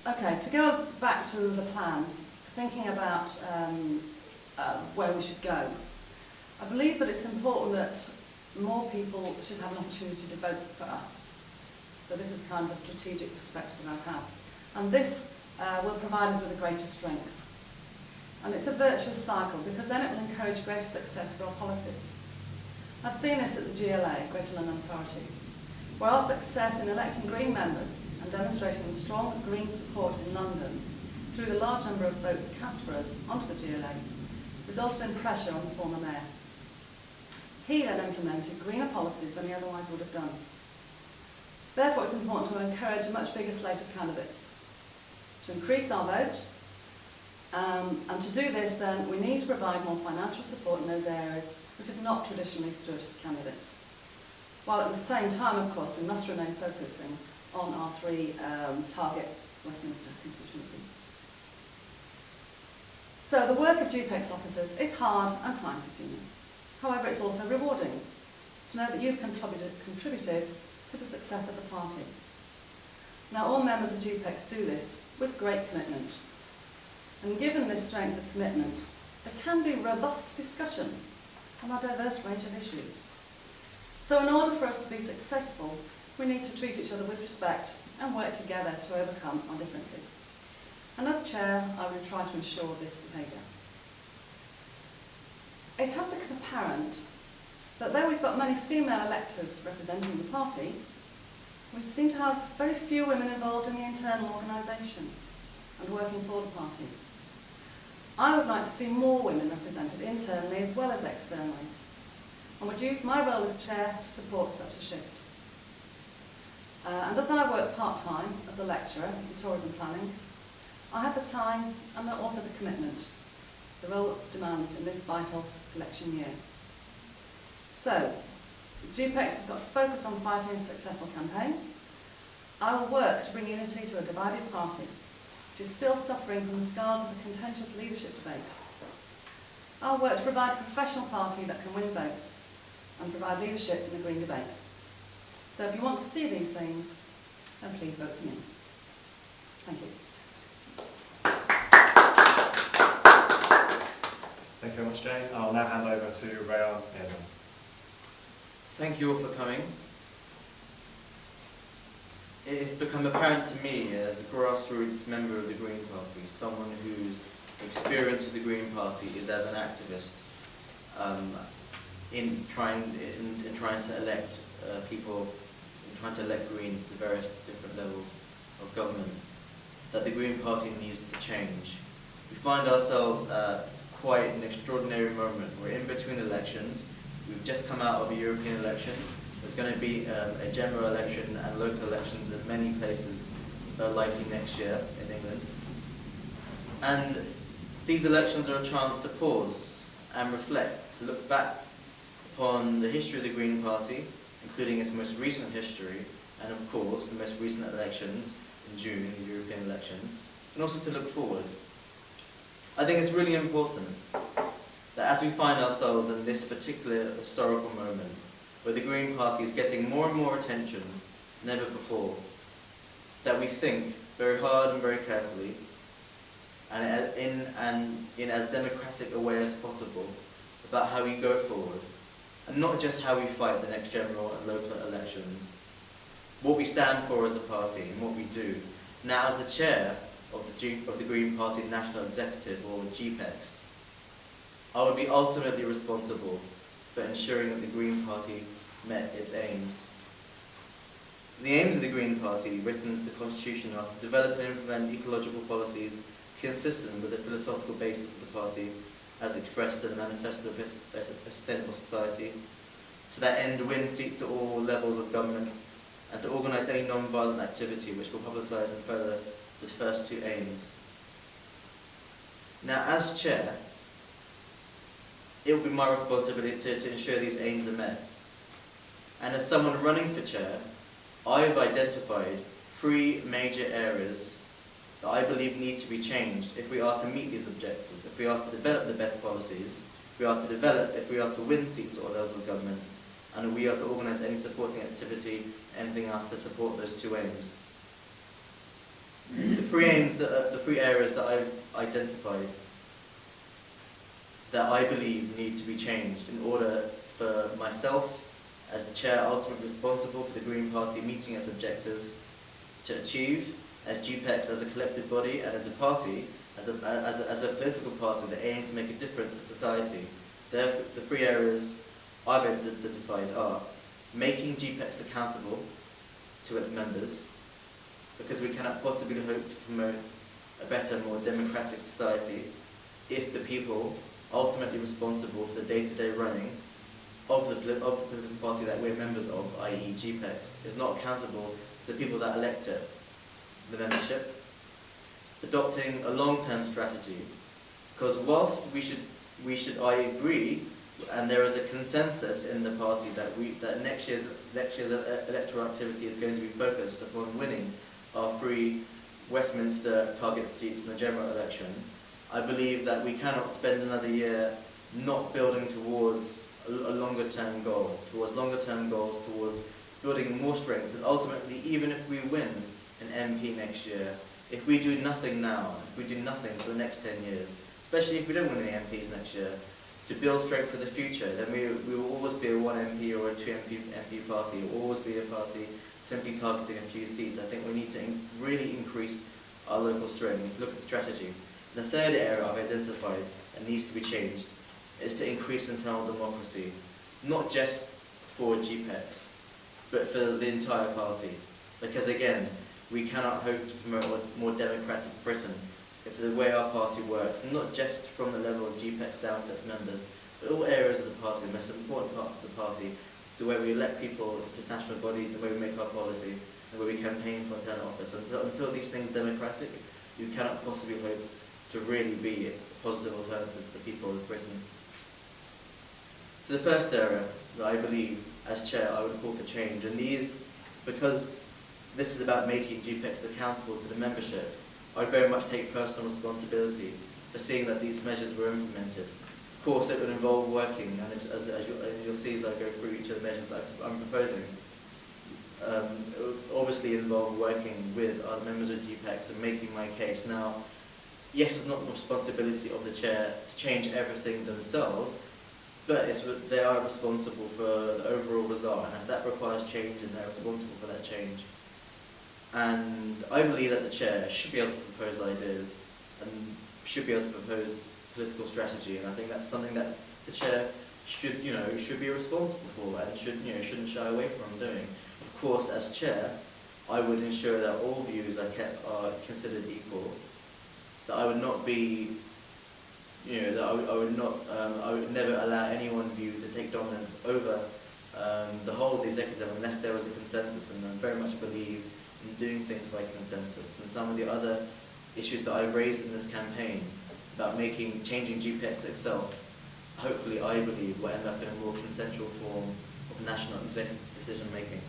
Okay, to go back to the plan, thinking about where we should go, I believe that it's important that more people should have an opportunity to vote for us. So this is kind of a strategic perspective I have. And this will provide us with a greater strength. And it's a virtuous cycle because then it will encourage greater success for our policies. I've seen this at the GLA, Greater London Authority, where our success in electing Green members and demonstrating the strong Green support in London through the large number of votes cast for us onto the GLA resulted in pressure on the former mayor. He then implemented greener policies than he otherwise would have done. Therefore, it's important to encourage a much bigger slate of candidates, to increase our vote, and to do this then we need to provide more financial support in those areas which have not traditionally stood candidates. While at the same time, of course, we must remain focusing on our three target Westminster constituencies. So the work of GPEX officers is hard and time-consuming. However, it's also rewarding to know that you've contributed to the success of the party. Now, all members of GPEX do this with great commitment. And given this strength of commitment, there can be robust discussion on a diverse range of issues. So in order for us to be successful, we need to treat each other with respect and work together to overcome our differences. And as chair, I will try to ensure this behaviour. It has become apparent that though we've got many female electors representing the party, we seem to have very few women involved in the internal organisation and working for the party. I would like to see more women represented internally as well as externally, and would use my role as chair to support such a shift. And as I work part-time as a lecturer in tourism planning, I have the time and also the commitment the role demands in this vital election year. So, GPEX has got to focus on fighting a successful campaign. I will work to bring unity to a divided party, which is still suffering from the scars of the contentious leadership debate. I'll work to provide a professional party that can win votes and provide leadership in the Green debate. So if you want to see these things, then please vote for me. Thank you. Thank you very much, Jane. I'll now hand over to Rayan Yazan. Thank you all for coming. It has become apparent to me as a grassroots member of the Green Party, someone whose experience with the Green Party is as an activist in trying to elect people, in trying to elect Greens to various different levels of government, that the Green Party needs to change. We find ourselves at quite an extraordinary moment. We're in between elections. We've just come out of a European election. There's going to be a general election and local elections in many places likely next year in England. And these elections are a chance to pause and reflect, to look back upon the history of the Green Party, including its most recent history, and of course the most recent elections in June, the European elections, and also to look forward. I think it's really important that as we find ourselves in this particular historical moment, where the Green Party is getting more and more attention than ever before, that we think very hard and very carefully, and in as democratic a way as possible, about how we go forward, and not just how we fight the next general and local elections, what we stand for as a party and what we do. Now, as the chair of the Green Party National Executive, or GPEX, I would be ultimately responsible for ensuring that the Green Party met its aims. The aims of the Green Party, written into the Constitution, are to develop and implement ecological policies consistent with the philosophical basis of the party, as expressed in the Manifesto of a Sustainable Society, to that end win seats at all levels of government, and to organise any non-violent activity which will publicise and further the first two aims. Now, as chair, it will be my responsibility to ensure these aims are met. And as someone running for chair, I have identified 3 major areas that I believe need to be changed if we are to meet these objectives, if we are to develop the best policies, if we are to win seats at all levels of government, and we are to organise any supporting activity, anything else to support those 2 aims. The three aims, the three areas that I've identified that I believe need to be changed in order for myself, as the chair ultimately responsible for the Green Party meeting its objectives, to achieve as GPEX, as a collective body and as a party, as a political party that aims to make a difference to society. Therefore, the three areas I've identified are making GPEX accountable to its members, because we cannot possibly hope to promote a better, more democratic society if the people ultimately responsible for the day-to-day running of the political party that we're members of, i.e. GPEX, is not accountable to the people that elect it, the membership. Adopting a long-term strategy, because whilst we should, I agree, and there is a consensus in the party that next year's electoral activity is going to be focused upon winning our 3 Westminster target seats in the general election, I believe that we cannot spend another year not building towards a longer-term goal, towards longer-term goals, towards building more strength, because ultimately, even if we win an MP next year, if we do nothing now, if we do nothing for the next 10 years, especially if we don't win any MPs next year, to build strength for the future, then we will always be a 1 MP or a 2 MP party. It will always be a party simply targeting a few seats. I think we need to really increase our local strength, look at the strategy. The third area I've identified that needs to be changed is to increase internal democracy, not just for GPEX, but for the entire party. Because again, we cannot hope to promote a more democratic Britain if the way our party works, not just from the level of GPEX down to its members, but all areas of the party, the most important parts of the party, the way we elect people to national bodies, the way we make our policy, the way we campaign for internal office. Until these things are democratic, you cannot possibly hope to really be a positive alternative to the people of Britain. So the first area that I believe, as chair, I would call for change, and these, because this is about making GPEX accountable to the membership, I very much take personal responsibility for seeing that these measures were implemented. Of course, it would involve working, and as you'll see as I go through each of the measures I'm proposing, it would obviously involve working with other members of GPEX and making my case. Now, yes, it's not the responsibility of the chair to change everything themselves, but they are responsible for the overall result, and if that requires change, then they're responsible for that change. And I believe that the chair should be able to propose ideas and should be able to propose political strategy, and I think that's something that the chair should be responsible for and shouldn't shy away from doing. Of course, as chair, I would ensure that all views are considered equal. That I would not be, I would never allow any one view to take dominance over the whole of the executive unless there was a consensus, and I very much believe in doing things by consensus. And some of the other issues that I've raised in this campaign about changing GPEX itself, hopefully I believe will end up in a more consensual form of national executive decision making.